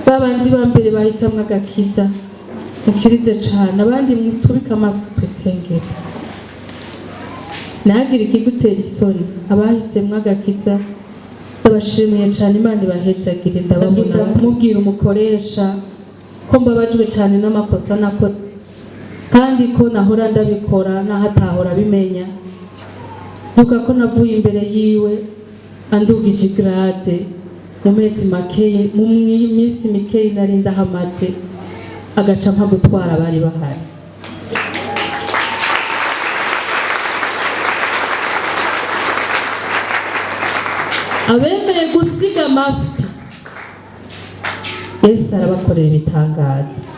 babandi bambere bahitamwe agakiza mukirize cyane abandi mutubika amaso kwisengera nagira ikigutera isoni abahisemwe agakiza abashimiye cyane Imana ibahezagire ndababona kumubwira umukoresha ko mbabajwe cyane n'amakosa nakoze kandi ko nahora ndabikora nahatahora bimenya duka ko navuye imbere yiwe andugije grade mu mezi makeye mu minsi mikeye narinda hamaze agaca mpa gutwara bari bahari abemeye gusiga amafi Yesu arabakorera ibitangaza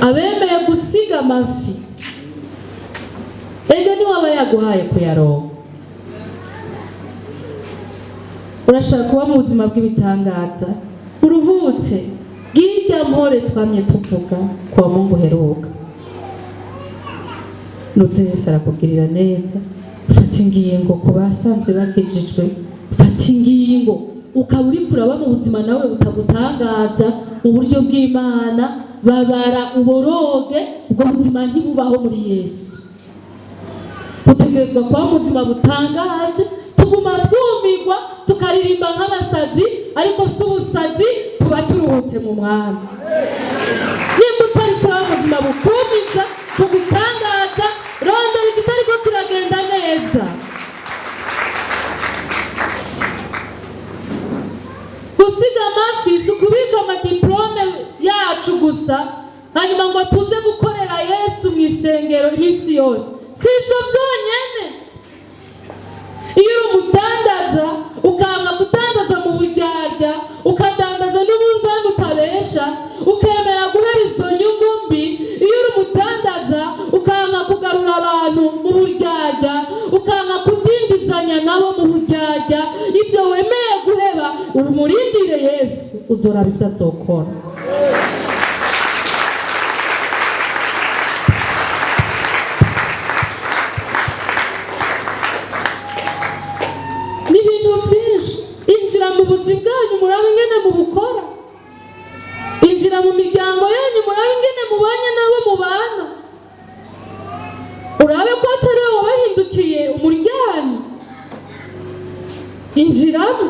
abemeye gusiga amafi ega ni waba yaguhaye kuyaronka urashaka kuba mu buzima bw'ibitangaza uruhutse bw'irya mpore twamye tuvuga kwa Mungu heruka nuzi Yesu arakugirira neza ufata ingingo ku basanzwe bakijijwe ufata ingingo ukaba uri kuraba mu buzima nawe butagutangaza mu buryo bw'Imana babara uboroge ubwo buzima ntibubaho muri Yesu utegerezwa kuba mu buzima butangaje tuguma twumigwa tukaririmba nk'abasazi ariko si ubusazi tuba turuhutse mu mwami nimba utari kuraba mu buzima bukumiza bugutangaza rondera igitariko kiragenda neza gusiga amafi si ukubika amadiplome yacu gusa hanyuma ngo tuze gukorera Yesu mu isengero iminsi yose si ibyo byonyine iyo uri umudandaza ukanga gudandaza mu buryarya ukadandaza n'ubuzani utabesha ukemera guhera izo nyungu mbi iyo uri umudandaza ukanga kugarura abantu mu buryarya ukanga kudindizanya nabo mu buryarya ibyo wemeye guheba umurindire Yesu uzoraba ibyo azokora injira mu buzima bwanyu murabe ingene mubukora injira mu miryango yanyu murabe ingene mubanye nabo mubana urabe ko atari wowe wabahindukiye umuryango injiramo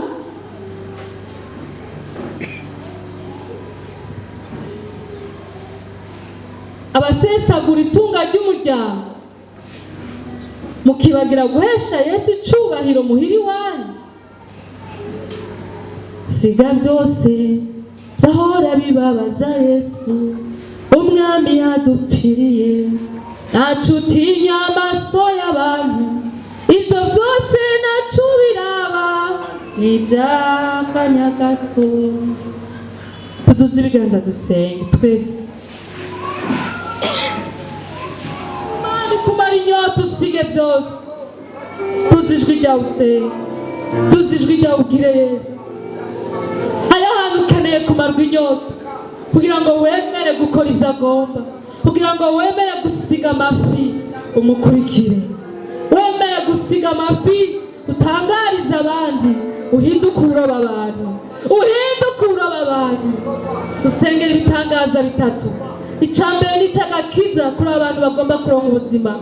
abasesagura itunga ry'umuryango mukibagira guhesha Yesu icubahiro muhiri wanyu siga byose byahora bibabaza Yesu umwami yadupfiriye nacutinya amaso y'abantu ibyo byose nacubiraba n'iby'akanya gato tuduze ibiganza dusenge twese Imana kumara inyota usige byose tuzi ijwi ryawe usenge tuzi ijwi ryawe ubwire Yesu hari ahantu ukeneye kumarwa inyota kugira ngo wemere gukora ibyo agomba kugira ngo wemere gusiga amafi umukurikire wemere gusiga amafi utangariza abandi uhinduke uroba abantu dusengera ibitangaza bitatu icambere n'icy'agakiza kuri abantu bagomba kuronka ubuzima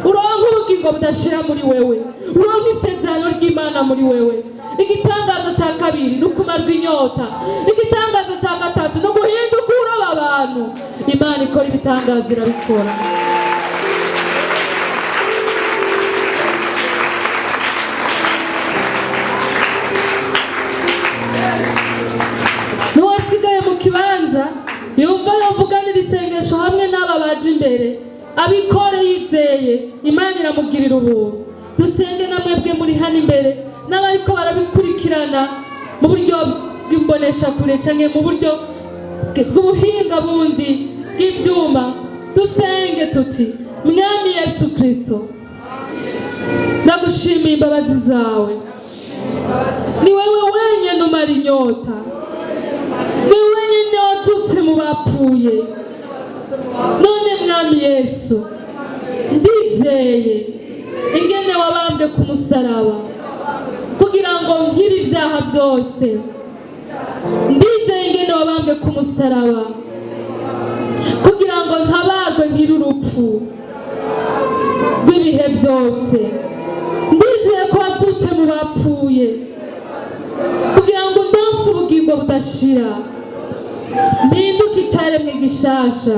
uronka ubugingo budashira muri wewe uronka isezerano ry'Imana muri wewe igitangaza cya kabiri nukumarwa inyota igitangaza cya gatatu no guhinduka uroba abantu Imana ikora ibitangaza irabikora nuwasigaye mu kibanza yumva yovuganira isengesho hamwe n'aba baje imbere abikore yizeye Imana iramugirira ubuntu dusenge na mwebwe muri hano imbere n'abariko barabikurikirana mu buryo bw'imbonesha kure canke mu buryo bw'ubuhinga bundi bw'ivyuma dusenge tuti mwami Yesu Kristo ndagushimiye imbabazi zawe ni wewe wenyene umara inyota ni wewe wenyene wazutse mu bapfuye none mwami Yesu ndizeye ingene wabambwe ku musaraba kugira ngo nkiri ibyaha byose ndizeye ingene wabambwe yabambwe ku musaraba kugira ngo ntabarwe nkiri urupfu rw'ibihe byose. Ndizeye ko wazutse mu bapfuye kugira ngo ndonse ubugingo budashira, mpinduke icyaremwe gishasha.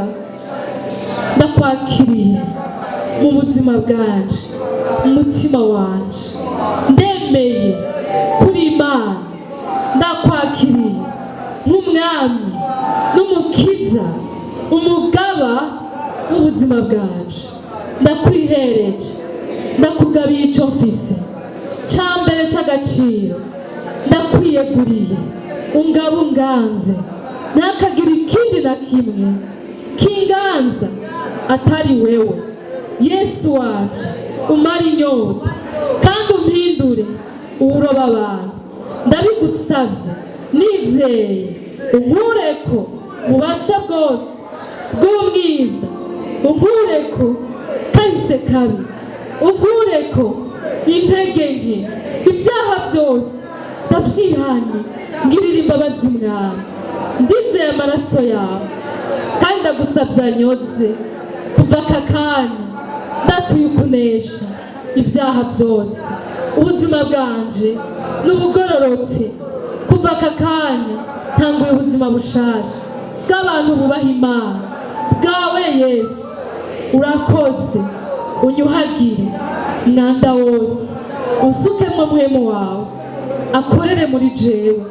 Ndakwakiriye mu buzima bwanje, umutima wanje ndemeye kuri Imana. Ndakwakiriye nk'umwami n'umukiza, umugaba w'ubuzima bwanje. Ndakwihereje, ndakugabiye icyo mfise cya mbere cy'agaciro. Ndakwiyeguriye ungaba unganze, ntakagira ikindi na kimwe kinganza atari wewe. Yesu wacu umara inyota kandi umpindure uroba abantu. Ndabigusabye nizeye, unkureko ububasha bwose bw'umwiza, unkureko kahise kabi, unkureko intege nke, ibyaha byose ndabyihanye. Ngirira imbabazi mwawe, ndizeye amaraso yawe kandi ndagusabye anyoze kuva aka kanya. Ndatuye ukunesha ibyaha byose, ubuzima bwanje n'ubugororotse. Kuva aka kanya ntanguye ubuzima bushasha bw'abantu bubaha Imana bwawe. Yesu urakoze, unyuhagire umwanda wose, usukemo mpwemu wawe, akorere muri jewe.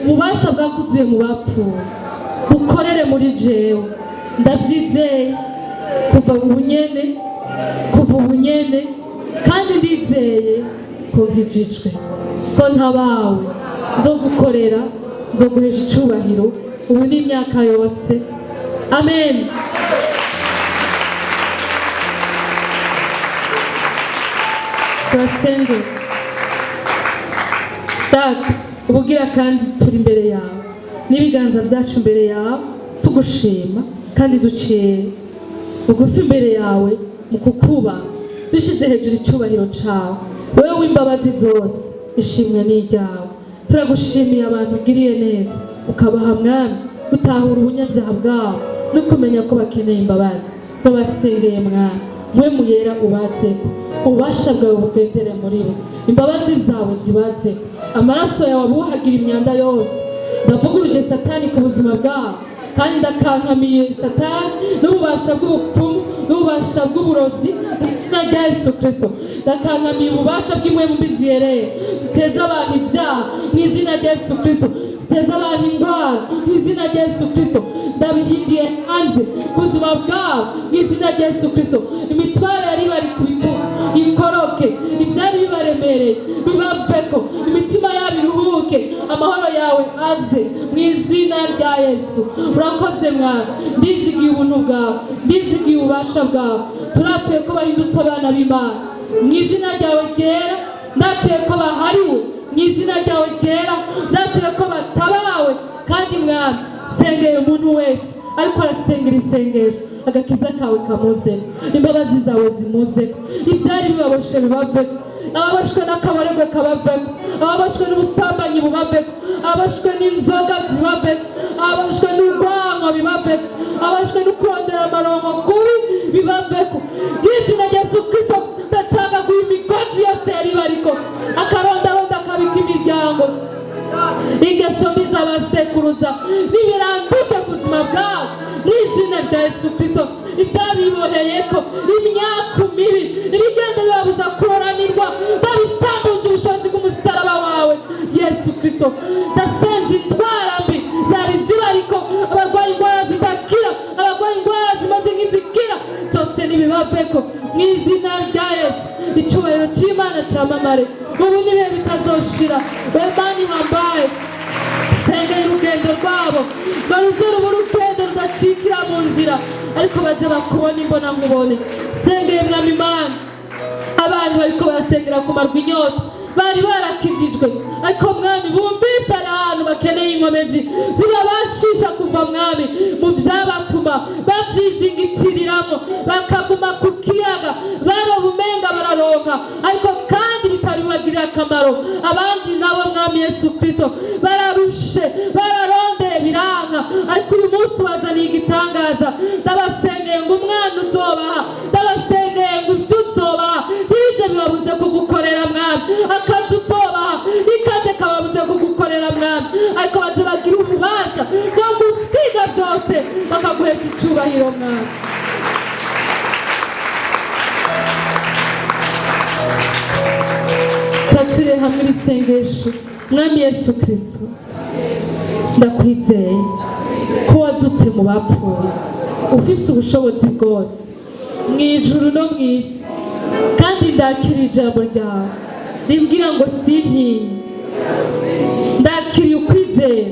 Ububasha bwakuzuye mu bapfuye bukorere muri jewe. Ndabyizeye kuva ubu nyene kandi ndizeye ko nkijijwe, ko ntabawe. Nzogukorera, nzoguhesha icubahiro ubu n'imyaka yose. Amen. Turasenge. Data, ubugira kandi turi imbere yawe n'ibiganza byacu imbere yawe, tugushima kandi duciye bugufi imbere yawe mu kukuba, dushize hejuru icyubahiro cawe. Wewe w'imbabazi zose, ishimwe n'iryawe. Turagushimiye abantu ugiriye neza, ukabaha mwami gutahura ubunyabyaha bwabo no kumenya ko bakeneye imbabazi. Babasengeye mwami, mpwemu yera ubazeko, ububasha bwawe bugendere muri bo, imbabazi zawe zibazeko, amaraso yawe abuhagira imyanda yose. Ndavuguruje Satani ku buzima bwabo kandi ndakankamiye Satani n'ububasha bw'ubupfumu n'ububasha bw'uburozi mu izina rya Yesu Kristo. Ndakankamiye ububasha bw'impwemu mbi ziyereye ziteza abantu ibyaha mu izina rya Yesu Kristo, ziteza abantu indwara mu izina rya Yesu Kristo. Ndabihindiye hanze ku buzima bwabo mu izina rya Yesu Kristo. Imitwaro yari bari ku bitugu ikoroke, ibyari bibaremereye bibaveko, imitima yabo iruhuke, amahoro yawe aze mu izina rya Yesu. Urakoze mwami, ndizigiye ubuntu bwawe, ndizigiye ububasha bwawe. Turatuye ko bahindutse abana b'Imana mu izina ryawe ryera. Ndatuye ko bahariwe mu izina ryawe ryera. Ndatuye ko batabawe kandi mwami, sengeye umuntu wese ariko arasengera isengesho, agakiza kawe kamuzeko, imbabazi zawe zimuzeko, ibyari bibaboshe bibaveko, ababashwe n'akabarego kabaveko, ababashwe n'ubusambanyi bubaveko, ababashwe n'inzoga zibaveko, ababashwe n'urwango bibaveko, ababashwe n'ukurondera amarongo kubi bibaveko. Izina rya Yesu Kristo ndacagaguye imigozi yose yari bariko, akarondaronda akabika imiryango. Ingeso mbi z'abasekuruza nibiranduke ku buzima bwawe mu izina rya Yesu Kristo. Ibyabiboheyeko imyaku mibi, ibigenda bibabuza kuroranirwa, ndabisambuje ubushobozi bw'umusaraba wawe Yesu Kristo. Ndasenze indwara mbi zari zibariko, abarwaye indwara zidakira, abarwaye indwara zimaze nk'izikira, byose nibibaveko mu izina rya Yesu. Icyubahiro cy'Imana cyamamare ubu n'ibihe bitazoshira. We Mana ihambaye, sengera urugendo rwabo, baruze ruba urugendo rudacikira mu nzira, ariko baze bakubona imbona nkubone. Sengeye mwami Imana abantu bariko barasengera kumarwa inyota, bari barakijijwe ariko mwami bumvise ari ahantu bakeneye inkomezi zibabashisha kuva mwami mu vyabatuma bavyizingitiriramo, bakaguma ku kiyaga barobumenga bararonka ariko kandi bitabibagirira akamaro. Abandi nabo mwami Yesu Kristo bararushe, bararondeye biranga, ndabasabiye igitangaza, ndabasengeye ngo umwana uzobaha, ndabasengeye ngo ibyo uzobaha ntibize bibabuze kugukorera mwami, akazi uzobaha ikaze kababuze kugukorera mwami, ariko baze bagira ububasha bwo gusiga byose bakaguhesha icyubahiro mwami. Twature hamwe isengesho. Mwami Yesu Kristo, ndakwizeye ko wazutse mu bapfuye, ufise ubushobozi bwose mu ijuru no mu isi, kandi ndakira ijambo ryawe rimbwira ngo sintinye. Ndakiriye ukwizera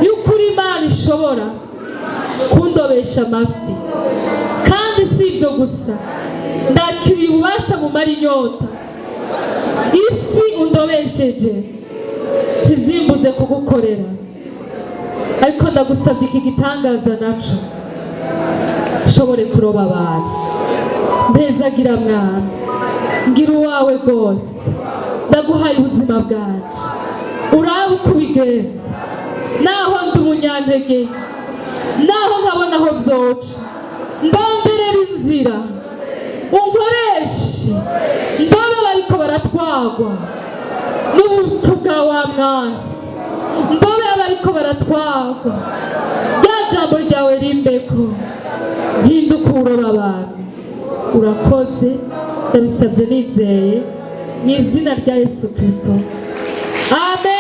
y'ukuri Imana ishobora kundobesha amafi, kandi si ibyo gusa, ndakiriye ububasha bumara inyota. Ifi undobesheje ntizimbuze kugukorera, ariko ndagusabye iki gitangaza naco nshobore kuroba abantu. Mpezagira mwana, ngira uwawe rwose, ndaguhaye ubuzima bwanje, urabe uko ubigenza, naho ndi umunyantege, naho nkabona aho vyoca, ndonderera inzira, unkoreshe ndobe bariko baratwagwa n'ubupfu bwa wa mwansi, ndobe bariko baratwagwa, rya jambo ryawe rimbeko, mpinduka uroba abantu. Urakoze, ndabisabye nizeye mu izina rya Yesu Kristo, amen.